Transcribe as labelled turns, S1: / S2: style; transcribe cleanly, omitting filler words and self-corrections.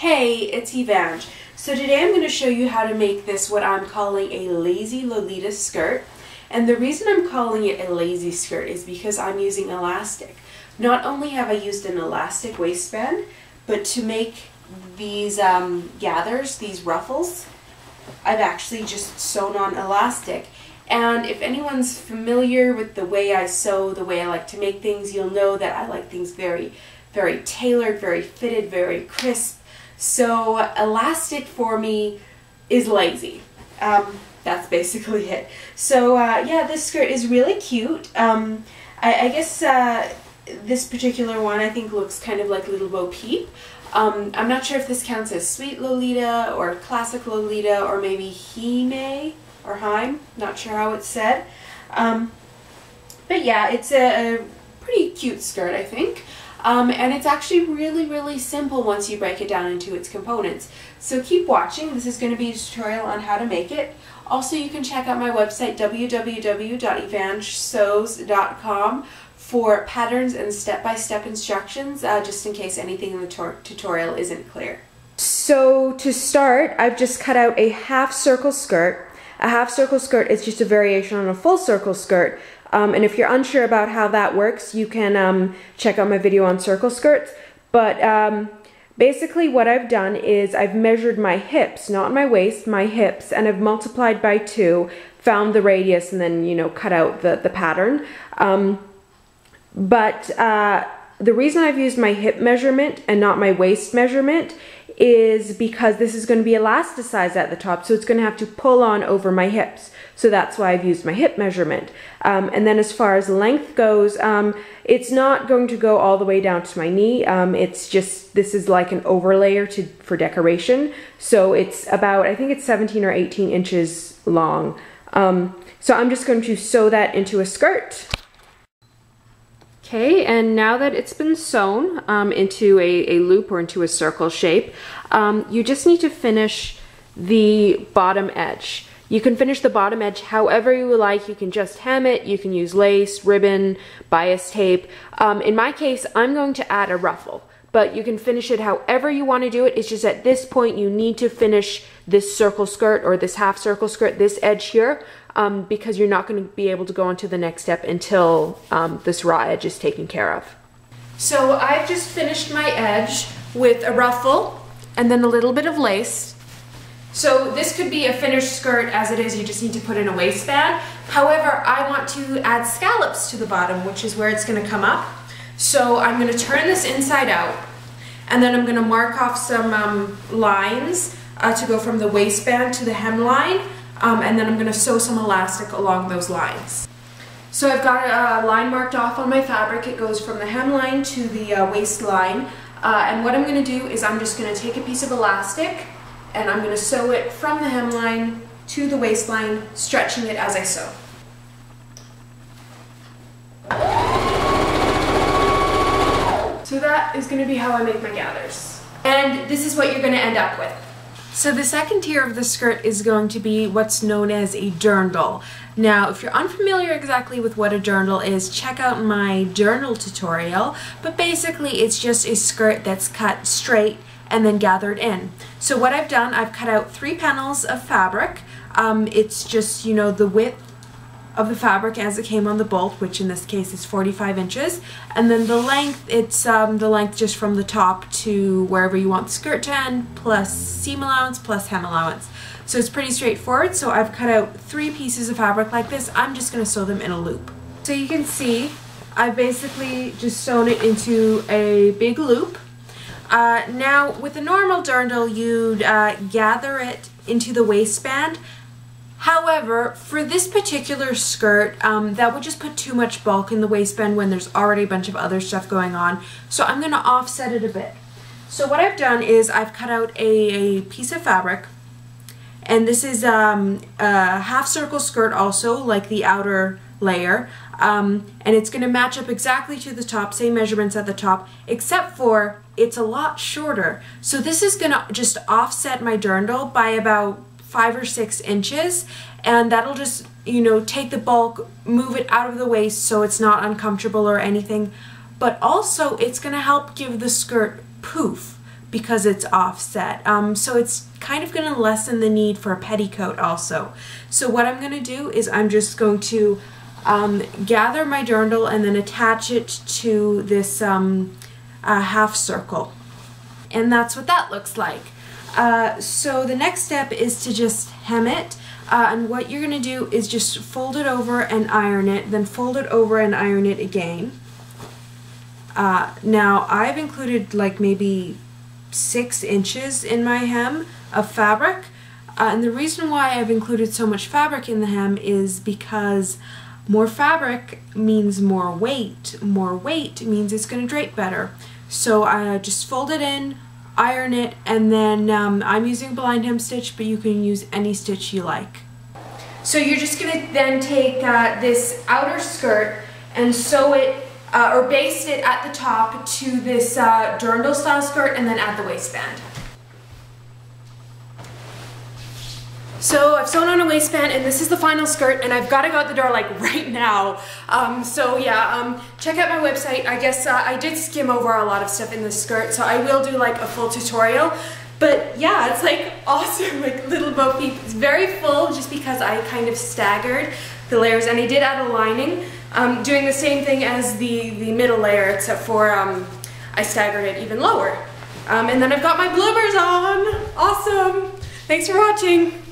S1: Hey, it's Evange. So today I'm going to show you how to make this what I'm calling a lazy Lolita skirt. And the reason I'm calling it a lazy skirt is because I'm using elastic. Not only have I used an elastic waistband, but to make these gathers, these ruffles, I've actually just sewn on elastic. And if anyone's familiar with the way I sew, the way I like to make things, you'll know that I like things very, very tailored, very fitted, very crisp. So elastic for me is lazy. That's basically it. So yeah, this skirt is really cute. I guess this particular one I think looks kind of like Little Bo Peep. I'm not sure if this counts as sweet Lolita or classic Lolita or maybe hime or hime. Not sure how it's said. But yeah, it's a pretty cute skirt, I think. And it's actually really, really simple once you break it down into its components. So keep watching. This is going to be a tutorial on how to make it. Also, you can check out my website, www.evangesews.com, for patterns and step-by-step instructions, just in case anything in the tutorial isn't clear. So to start, I've just cut out a half circle skirt. A half circle skirt is just a variation on a full circle skirt. And if you're unsure about how that works, you can check out my video on circle skirts. But basically what I've done is I've measured my hips, not my waist, my hips, and I've multiplied by 2, found the radius, and then, you know, cut out the pattern. But the reason I've used my hip measurement and not my waist measurement is because this is going to be elasticized at the top, so it's going to have to pull on over my hips. So that's why I've used my hip measurement. And then as far as length goes, it's not going to go all the way down to my knee. It's just, this is like an overlayer for decoration. So it's about, I think it's 17 or 18 inches long. So I'm just going to sew that into a skirt. Okay, and now that it's been sewn into a loop or into a circle shape, you just need to finish the bottom edge. You can finish the bottom edge however you like. You can just hem it, you can use lace, ribbon, bias tape. In my case, I'm going to add a ruffle, but you can finish it however you want to do it. It's just at this point you need to finish this circle skirt or this half circle skirt, this edge here, because you're not going to be able to go on to the next step until this raw edge is taken care of. So I've just finished my edge with a ruffle and then a little bit of lace. So this could be a finished skirt as it is, you just need to put in a waistband. However, I want to add scallops to the bottom, which is where it's going to come up. So I'm going to turn this inside out, and then I'm going to mark off some lines to go from the waistband to the hemline, and then I'm going to sew some elastic along those lines. So I've got a line marked off on my fabric. It goes from the hemline to the waistline, and what I'm going to do is I'm just going to take a piece of elastic and I'm going to sew it from the hemline to the waistline, stretching it as I sew. So that is going to be how I make my gathers. And this is what you're going to end up with. So the second tier of the skirt is going to be what's known as a dirndle. Now, if you're unfamiliar exactly with what a dirndle is, check out my dirndle tutorial, but basically it's just a skirt that's cut straight and then gathered in. So what I've done, I've cut out 3 panels of fabric. It's just, you know, the width of the fabric as it came on the bolt, which in this case is 45 inches. And then the length, it's the length just from the top to wherever you want the skirt to end, plus seam allowance, plus hem allowance. So it's pretty straightforward. So I've cut out 3 pieces of fabric like this. I'm just going to sew them in a loop. So you can see, I've basically just sewn it into a big loop. Now, with a normal dirndle, you'd gather it into the waistband. However, for this particular skirt, that would just put too much bulk in the waistband when there's already a bunch of other stuff going on. So I'm going to offset it a bit. So what I've done is I've cut out a piece of fabric, and this is a half circle skirt also, like the outer layer, and it's going to match up exactly to the top, same measurements at the top, except for it's a lot shorter. So this is going to just offset my dirndle by about 5 or 6 inches, and that'll just, you know, take the bulk, move it out of the waist so it's not uncomfortable or anything, but also it's going to help give the skirt poof, because it's offset. So it's kind of going to lessen the need for a petticoat also. So what I'm going to do is I'm just going to gather my dirndle and then attach it to this half circle. And that's what that looks like. So the next step is to just hem it. And what you're going to do is just fold it over and iron it, then fold it over and iron it again. Now I've included like maybe 6 inches in my hem of fabric. And the reason why I've included so much fabric in the hem is because more fabric means more weight. More weight means it's going to drape better. So I just fold it in, iron it, and then I'm using blind hem stitch, but you can use any stitch you like. So you're just going to then take this outer skirt and sew it or baste it at the top to this dirndle style skirt and then add the waistband. So I've sewn on a waistband and this is the final skirt and I've got to go out the door like right now. So yeah, check out my website. I guess I did skim over a lot of stuff in this skirt, so I will do like a full tutorial. But yeah, it's like awesome, like little bow peep. It's very full just because I kind of staggered the layers and I did add a lining, doing the same thing as the middle layer except for I staggered it even lower. And then I've got my bloomers on. Awesome. Thanks for watching.